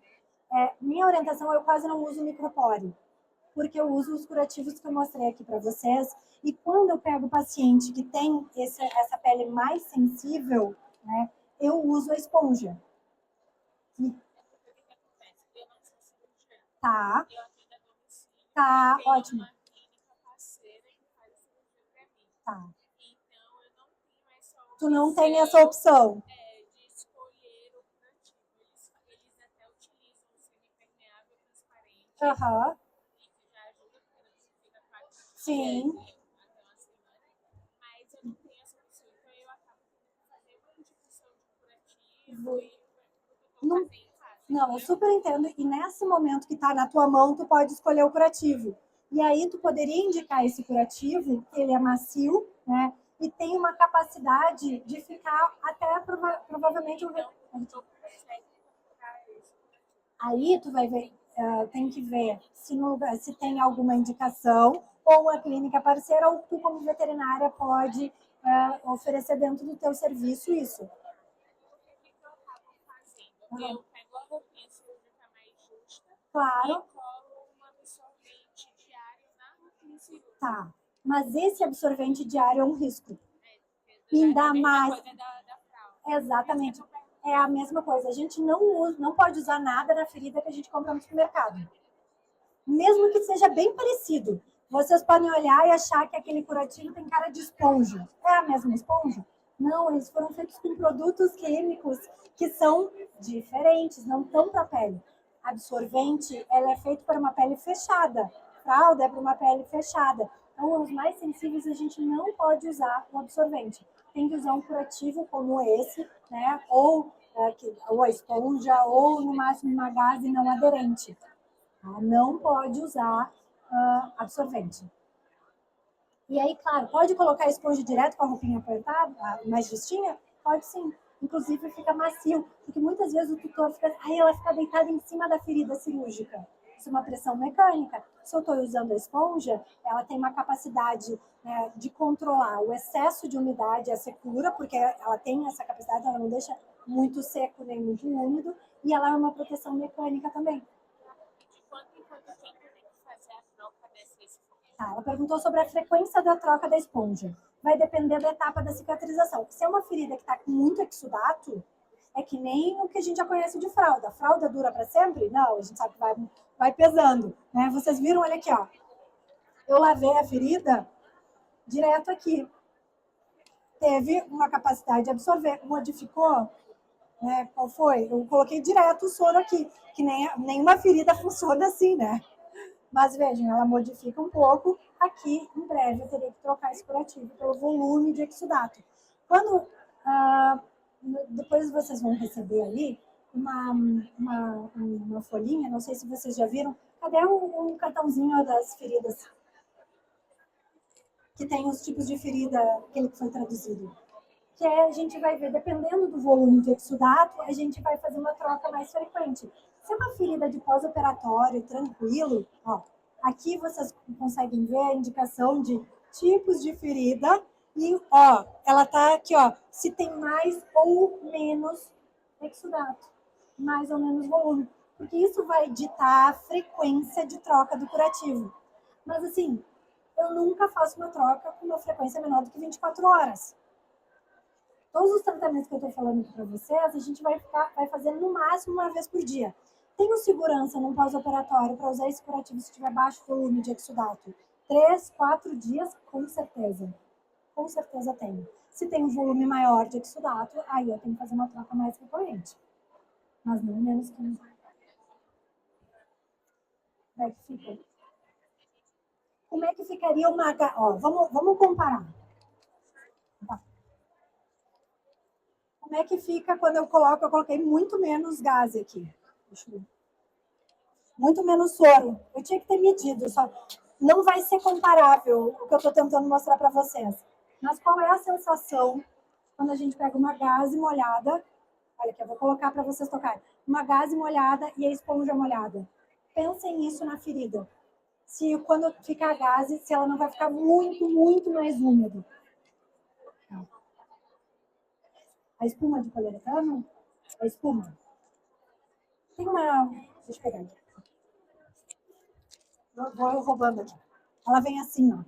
Minha orientação, eu quase não uso micropore, porque eu uso os curativos que eu mostrei aqui para vocês. E quando eu pego o paciente que tem essa pele mais sensível, né, eu uso a esponja. Tá, tá, ótimo. Tá. Tu não tem essa opção. Aham. Sim. Não, não, eu super entendo. E nesse momento que está na tua mão, tu pode escolher o curativo. E aí tu poderia indicar esse curativo, que ele é macio, né? E tem uma capacidade de ficar até provavelmente Aí tu vai ver, tem que ver se tem alguma indicação ou a clínica parceira ou tu como veterinária pode oferecer dentro do teu serviço isso. Eu pego a roupinha cirúrgica mais justa Claro. e colo um absorvente diário na roupinha cirúrgica. Tá. Mas esse absorvente diário é um risco. Ainda mais. Coisa da exatamente. É a mesma coisa. A gente não pode usar nada na ferida que a gente compra no supermercado. Mesmo que seja bem parecido. Vocês podem olhar e achar que aquele curativo tem cara de esponja. É a mesma esponja? Não, eles foram feitos com produtos químicos que são diferentes, não estão para a pele. Absorvente, ela é feito para uma pele fechada. Fralda é para uma pele fechada. Então, os mais sensíveis a gente não pode usar o absorvente. Tem que usar um curativo como esse, né? Ou a esponja, ou no máximo uma gaze não aderente. Não pode usar absorvente. E aí, claro, pode colocar a esponja direto com a roupinha apertada, mais justinha? Pode sim. Inclusive fica macio, porque muitas vezes o tutor fica, ela fica deitada em cima da ferida cirúrgica. Isso é uma pressão mecânica. Se eu estou usando a esponja, ela tem uma capacidade, né, de controlar o excesso de umidade, a secura, porque ela tem essa capacidade, ela não deixa muito seco nem muito úmido, e ela é uma proteção mecânica também. Ela perguntou sobre a frequência da troca da esponja. Vai depender da etapa da cicatrização. Se é uma ferida que está com muito exudato, é que nem o que a gente já conhece de fralda. A fralda dura para sempre? Não, a gente sabe que vai pesando. Né? Vocês viram, olha aqui, ó. Eu lavei a ferida direto aqui. Teve uma capacidade de absorver. Modificou? Né? Qual foi? Eu coloquei direto o soro aqui, que nenhuma ferida funciona assim, né? Mas vejam, ela modifica um pouco. Aqui, em breve, eu teria que trocar esse curativo pelo volume de exudato. Quando, depois vocês vão receber ali uma folhinha, não sei se vocês já viram. Cadê um cartãozinho das feridas? Que tem os tipos de ferida, aquele que foi traduzido. Que a gente vai ver, dependendo do volume de exudato, a gente vai fazer uma troca mais frequente. Se é uma ferida de pós-operatório, tranquilo, ó, aqui vocês conseguem ver a indicação de tipos de ferida e, ó, ela tá aqui, ó, se tem mais ou menos exudato, mais ou menos volume, porque isso vai ditar a frequência de troca do curativo. Mas, assim, eu nunca faço uma troca com uma frequência menor do que 24 horas. Todos os tratamentos que eu estou falando aqui para vocês, a gente vai fazer no máximo uma vez por dia. Tenho segurança num pós-operatório para usar esse curativo se tiver baixo volume de exudato? 3, 4 dias, com certeza. Com certeza tenho. Se tem um volume maior de exudato, aí eu tenho que fazer uma troca mais recorrente. Mas não menos que um. Como é que fica? Como é que ficaria uma... Ó, vamos comparar. Como é que fica quando eu coloquei muito menos gás aqui. Deixa eu ver. Muito menos soro. Eu tinha que ter medido, só não vai ser comparável o que eu estou tentando mostrar para vocês. Mas qual é a sensação quando a gente pega uma gaze molhada? Olha aqui, eu vou colocar para vocês tocarem. Uma gaze molhada e a esponja molhada. Pensem nisso na ferida. Se quando ficar a gaze, se ela não vai ficar muito, muito mais úmido. A espuma de poliuretano? A espuma. Tem uma... Deixa eu pegar aqui. Vou roubando aqui. Ela vem assim, ó.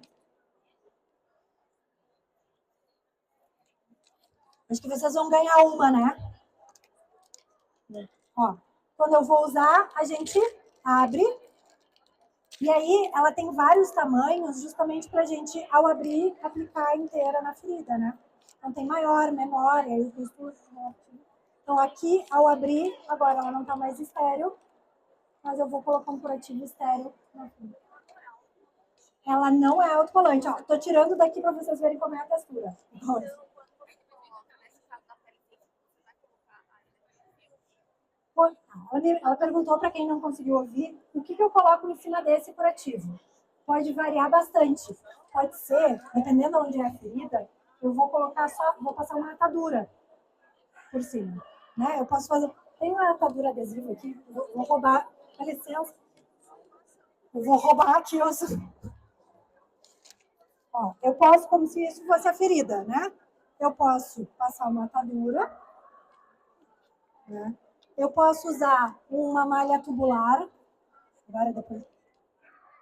Acho que vocês vão ganhar uma, né? Ó, quando eu vou usar, a gente abre. E aí, ela tem vários tamanhos, justamente para a gente, ao abrir, aplicar inteira na ferida, né? Então, tem maior, menor, e aí o custo... Então, aqui, ao abrir, agora ela não está mais estéreo, mas eu vou colocar um curativo estéreo na ferida. Ela não é autocolante, ó. Tô tirando daqui para vocês verem como é a textura. Ela perguntou para quem não conseguiu ouvir o que eu coloco em cima desse curativo. Pode variar bastante. Pode ser, dependendo de onde é a ferida, eu vou colocar vou passar uma atadura por cima, né? Eu posso fazer, tem uma atadura adesiva aqui, vou roubar, dá licença. Eu vou roubar aqui os... Ó, eu posso, como se isso fosse a ferida, né? Eu posso passar uma atadura, né? Eu posso usar uma malha tubular. Agora depois.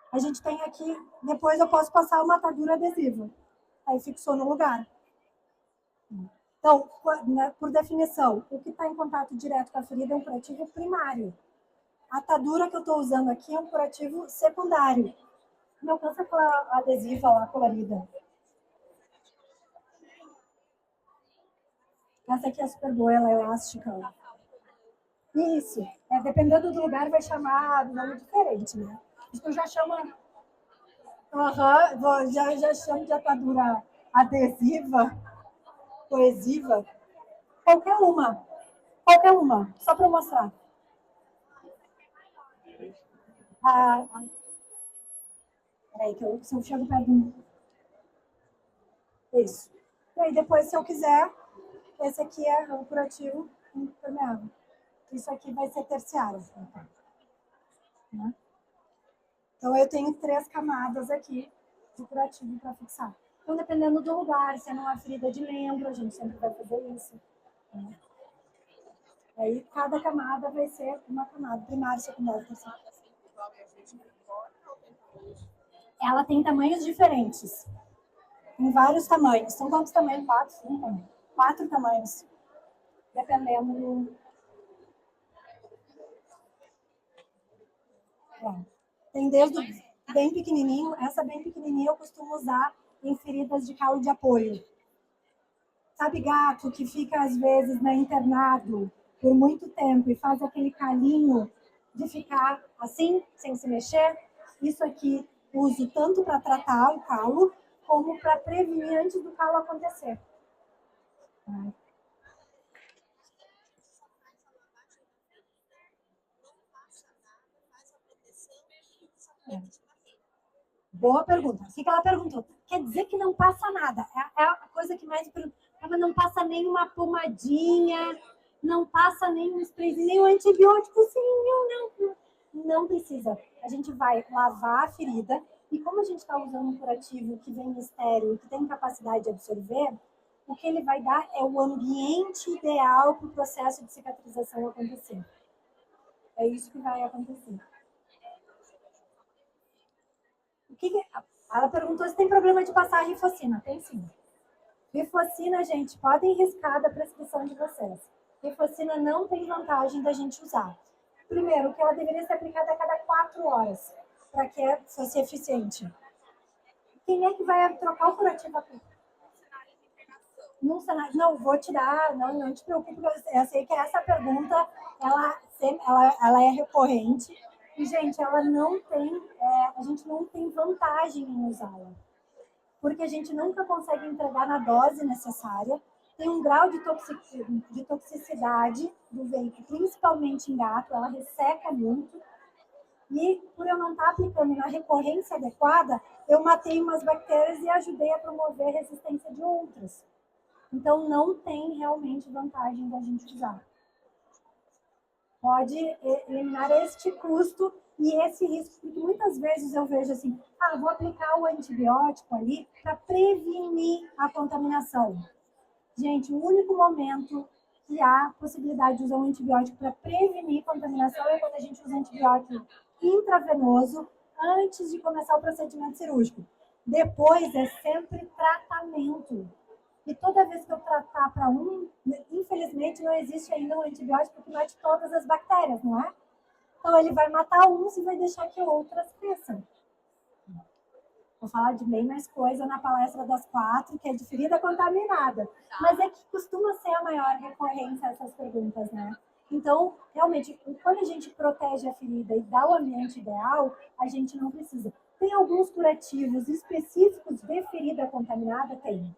A gente tem aqui, depois eu posso passar uma atadura adesiva. Aí fixou no lugar. Então, por definição, o que está em contato direto com a ferida é um curativo primário. A atadura que eu estou usando aqui é um curativo secundário. Não alcança aquela adesiva lá colorida. Essa aqui é super boa, ela é elástica. Isso. Dependendo do lugar, vai chamar de nome diferente, né? Isso eu já chamo... já chamo de atadura adesiva, coesiva. Qualquer uma. Qualquer uma. Só para mostrar. Peraí, se eu chego perto do... Isso. E aí, depois, se eu quiser, esse aqui é o curativo impermeável. Isso aqui vai ser terciário. Né? Então, eu tenho 3 camadas aqui de curativo para fixar. Então, dependendo do lugar, se é numa ferida de membro, a gente sempre vai fazer isso. Né? Aí, cada camada vai ser uma camada, primária, secundária, terciária. Ela tem tamanhos diferentes. Em vários tamanhos. São quantos tamanhos? 4, 5? 4 tamanhos. Dependendo do... Tem desde bem pequenininho. Essa bem pequenininha eu costumo usar em feridas de calo de apoio. Sabe gato que fica, às vezes, na internado por muito tempo e faz aquele calinho de ficar assim, sem se mexer? Isso aqui uso tanto para tratar o calo, como para prevenir antes do calo acontecer. Boa pergunta. O que ela perguntou? Quer dizer que não passa nada. É a coisa que mais pergunta. Ela não passa nenhuma pomadinha, não passa nenhum sprayzinho, nenhum antibiótico, sim, não precisa. A gente vai lavar a ferida e como a gente está usando um curativo que vem estéreo, que tem capacidade de absorver, o que ele vai dar é o ambiente ideal para o processo de cicatrização acontecer. É isso que vai acontecer. Ela perguntou se tem problema de passar a rifocina. Tem sim. Rifocina, gente, podem riscar da prescrição de vocês. Rifocina não tem vantagem da gente usar. Primeiro, que ela deveria ser aplicada a cada 4 horas, para que fosse eficiente. Quem é que vai trocar o curativo aqui? Não, vou te dar, não te preocupe, eu sei que essa pergunta, ela é recorrente, e, gente, ela não tem, a gente não tem vantagem em usá-la, porque a gente nunca consegue entregar na dose necessária, tem um grau de toxicidade do vape, principalmente em gato, ela resseca muito, e por eu não estar aplicando na recorrência adequada, eu matei umas bactérias e ajudei a promover a resistência de outras. Então, não tem realmente vantagem da gente usar. Pode eliminar este custo e esse risco, porque muitas vezes eu vejo assim, vou aplicar o antibiótico ali para prevenir a contaminação. Gente, o único momento que há possibilidade de usar um antibiótico para prevenir contaminação é quando a gente usa antibiótico intravenoso antes de começar o procedimento cirúrgico. Depois é sempre tratamento. E toda vez que eu tratar para um, infelizmente não existe ainda um antibiótico que mate todas as bactérias, não é? Então ele vai matar uns e vai deixar que outras cresçam. Vou falar de bem mais coisa na palestra das 4, que é de ferida contaminada. Mas é que costuma ser a maior recorrência essas perguntas, né? Então, realmente, quando a gente protege a ferida e dá o ambiente ideal, a gente não precisa. Tem alguns curativos específicos de ferida contaminada? Tem.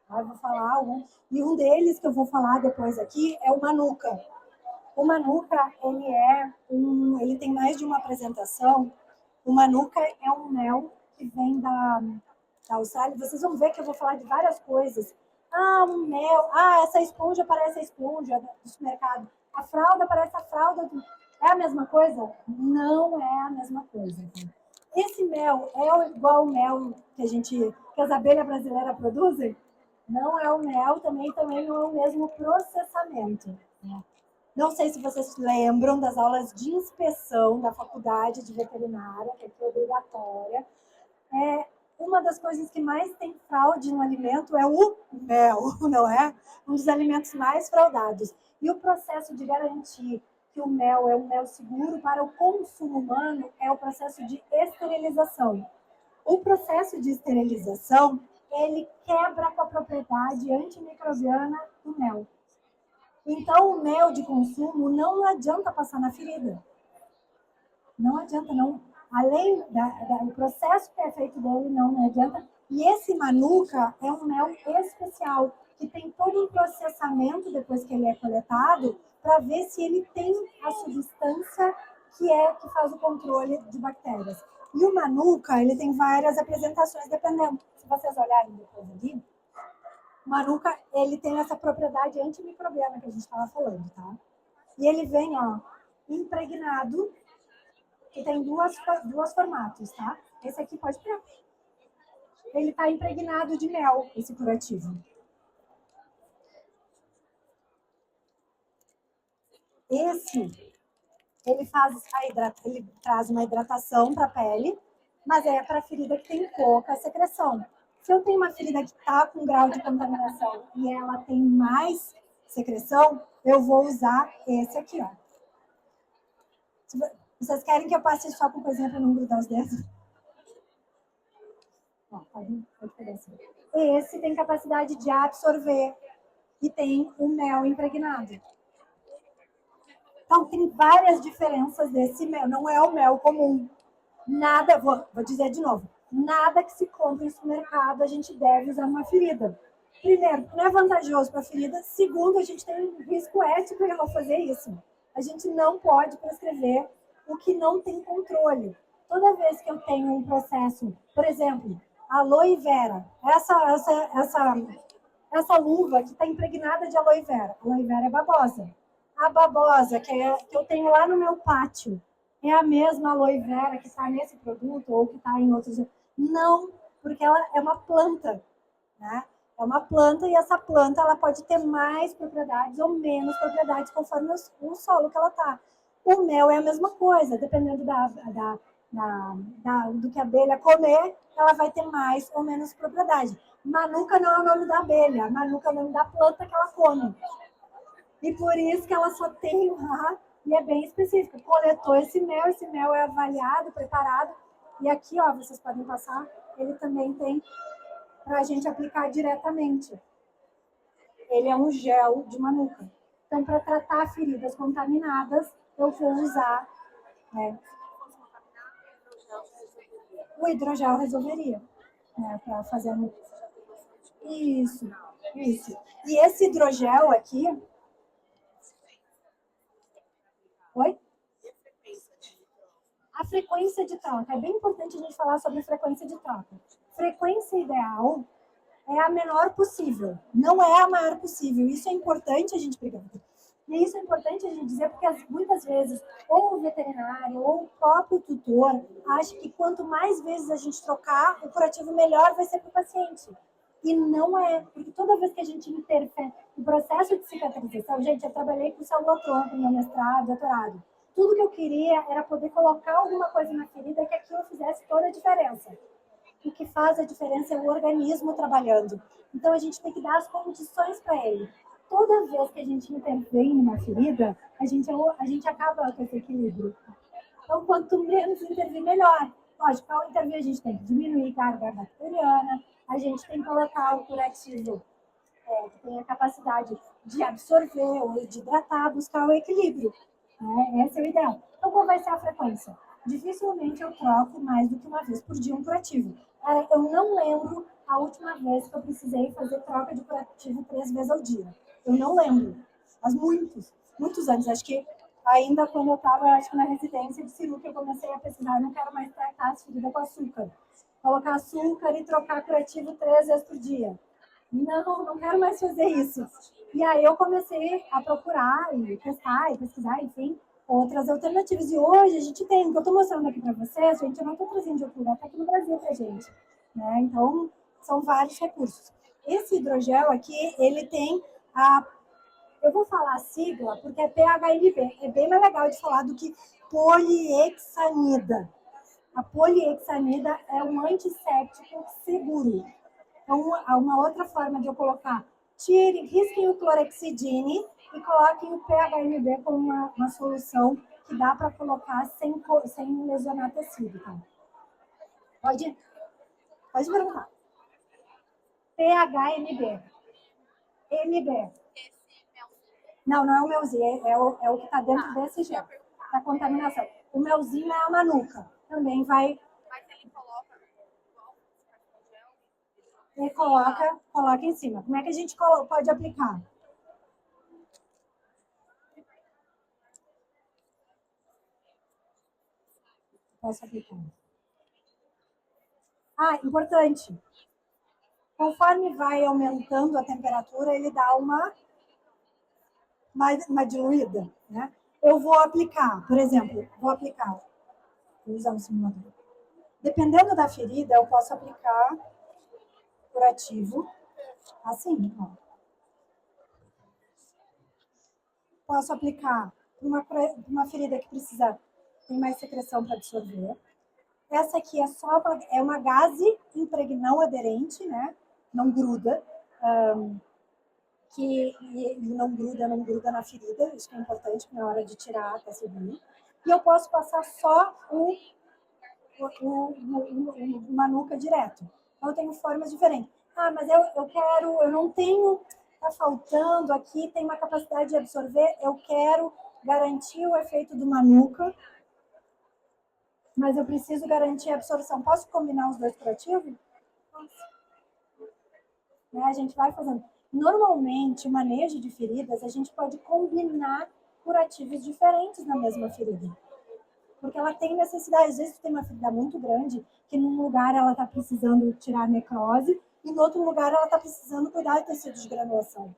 Eu vou falar algum. E um deles que eu vou falar depois aqui é o Manuka. O Manuka, ele tem mais de uma apresentação. O Manuka é um mel que vem da Austrália. Vocês vão ver que eu vou falar de várias coisas. Um mel. Essa esponja parece a esponja do supermercado. A fralda parece a fralda do... É a mesma coisa? Não é a mesma coisa. Esse mel é igual ao mel que as abelhas brasileiras produzem? Não é o mel, também não é o mesmo processamento. Não sei se vocês lembram das aulas de inspeção da faculdade de veterinária, que é obrigatória. Uma das coisas que mais tem fraude no alimento é o mel, não é? Um dos alimentos mais fraudados. E o processo de garantir que o mel é um mel seguro para o consumo humano é o processo de esterilização. O processo de esterilização, ele quebra com a propriedade antimicrobiana do mel. Então, o mel de consumo não adianta passar na ferida. Não adianta, não. Além do processo que é feito dele, não adianta. E esse Manuka é um mel especial, que tem todo um processamento depois que ele é coletado, para ver se ele tem a substância que faz o controle de bactérias. E o Manuka, ele tem várias apresentações, dependendo. Se vocês olharem depois ali, o Manuka, ele tem essa propriedade antimicrobiana que a gente estava falando, tá? E ele vem, impregnado, que tem duas formatos, tá? Esse aqui pode pegar. Ele está impregnado de mel, esse curativo. Esse, ele traz uma hidratação para a pele, mas é para ferida que tem pouca secreção. Se eu tenho uma ferida que está com grau de contaminação e ela tem mais secreção, eu vou usar esse aqui, ó. Vocês querem que eu passe só com coisinha para não grudar os dedos? Pode pegar assim. Esse tem capacidade de absorver e tem o mel impregnado. Então, tem várias diferenças desse mel. Não é o mel comum. Nada, vou dizer de novo, nada que se compra no supermercado a gente deve usar numa ferida. Primeiro, não é vantajoso para a ferida. Segundo, a gente tem um risco ético em não fazer isso. A gente não pode prescrever o que não tem controle. Toda vez que eu tenho um processo, por exemplo, aloe vera, essa luva que está impregnada de aloe vera é babosa. A babosa que eu tenho lá no meu pátio, é a mesma aloe vera que está nesse produto ou que está em outros? Não, porque ela é uma planta, né? É uma planta e essa planta ela pode ter mais propriedades ou menos propriedades conforme o solo que ela está. O mel é a mesma coisa, dependendo do que a abelha comer, ela vai ter mais ou menos propriedade. Manuka não é o nome da abelha, Manuka é o nome da planta que ela come. E por isso que ela só tem lá, e é bem específico. Coletou esse mel é avaliado, preparado. E aqui, ó, vocês podem passar, ele também tem para a gente aplicar diretamente. Ele é um gel de Manuka. Então, para tratar feridas contaminadas, eu vou usar o hidrogel resolveria. Para fazer isso. E esse hidrogel aqui... Oi? A frequência de troca. É bem importante a gente falar sobre frequência de troca. Frequência ideal é a menor possível, não é a maior possível. Isso é importante a gente pegar. E isso é importante a gente dizer porque muitas vezes ou o veterinário ou o próprio tutor acha que quanto mais vezes a gente trocar, o curativo melhor vai ser para o paciente. E não é, porque toda vez que a gente interfere no processo de cicatrização, gente, eu trabalhei com célula-tronco no meu mestrado, doutorado. Tudo que eu queria era poder colocar alguma coisa na ferida que aquilo fizesse toda a diferença. O que faz a diferença é o organismo trabalhando. Então, a gente tem que dar as condições para ele. Toda vez que a gente intervém numa ferida, a gente acaba com esse equilíbrio. Então, quanto menos intervir, melhor. Lógico, ao intervir, a gente tem que diminuir a carga bacteriana, a gente tem que colocar o curativo que tem a capacidade de absorver ou de hidratar, buscar o equilíbrio. Né? Esse é o ideal. Então, qual vai ser a frequência? Dificilmente eu troco mais do que uma vez por dia um curativo. Eu não lembro a última vez que eu precisei fazer troca de curativo 3 vezes ao dia. Eu não lembro. Faz muitos anos. Acho que ainda quando eu estava na residência de Ciru, que eu comecei a pesquisar, eu não quero mais tratar as feridas com açúcar. Colocar açúcar e trocar curativo 3 vezes por dia. Não quero mais fazer isso. E aí eu comecei a procurar e testar e pesquisar, enfim, outras alternativas. E hoje a gente tem, o que eu estou mostrando aqui para vocês, gente, eu não estou trazendo de outro lugar, está aqui no Brasil para gente. Né? Então, são vários recursos. Esse hidrogel aqui, ele tem a... Eu vou falar a sigla porque é PHMB. É bem mais legal de falar do que poliexanida. A poliexanida é um antisséptico seguro. Então, uma outra forma de eu colocar, risquem o clorexidine e coloquem o PHMB como uma solução que dá para colocar sem lesionar tecido. Tá? Pode perguntar. PHMB. MB. Não é o melzinho, é o que está dentro desse gel, da contaminação. O melzinho é a manuca. Também vai... Mas ele coloca igual gel? E coloca em cima. Como é que a gente pode aplicar? Posso aplicar. Importante. Conforme vai aumentando a temperatura, ele dá uma diluída, né? Eu vou aplicar, por exemplo, vou usar um simulador. Dependendo da ferida, eu posso aplicar curativo, assim, ó. Posso aplicar uma ferida que tem mais secreção para absorver. Essa aqui é uma gaze não aderente, né? Não gruda. E não gruda na ferida, isso que é importante na hora de tirar até subir. E eu posso passar só uma nuca direto. Então, eu tenho formas diferentes. Mas eu não tenho, está faltando aqui, tem uma capacidade de absorver, eu quero garantir o efeito do manuca, mas eu preciso garantir a absorção. Posso combinar os dois curativos? Posso. Né? A gente vai fazendo. Normalmente, o manejo de feridas, a gente pode combinar curativos diferentes na mesma ferida. Porque ela tem necessidade. Às vezes, tem uma ferida muito grande, que num lugar ela está precisando tirar necrose, e no outro lugar ela está precisando cuidar de tecido de granulação.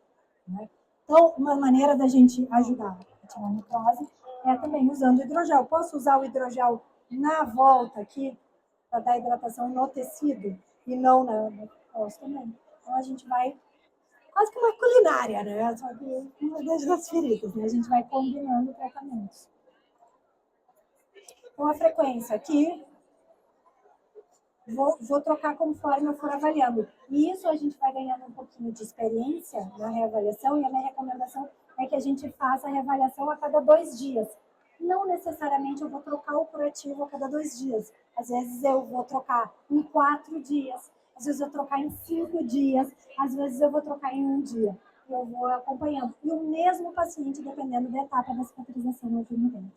Né? Então, uma maneira da gente ajudar a tirar a necrose é também usando o hidrogel. Posso usar o hidrogel na volta aqui, para dar hidratação no tecido, e não posso também. Então, a gente vai quase que uma culinária, né? Só que uma das feridas, né? A gente vai combinando tratamentos. Então, a frequência aqui, vou trocar conforme eu for avaliando. E isso a gente vai ganhando um pouquinho de experiência na reavaliação, e a minha recomendação é que a gente faça a reavaliação a cada 2 dias. Não necessariamente eu vou trocar o curativo a cada 2 dias. Às vezes eu vou trocar em 4 dias, às vezes eu vou trocar em 5 dias, às vezes eu vou trocar em 1 dia. Eu vou acompanhando. E o mesmo paciente, dependendo da etapa da cicatrização, eu vou mudando.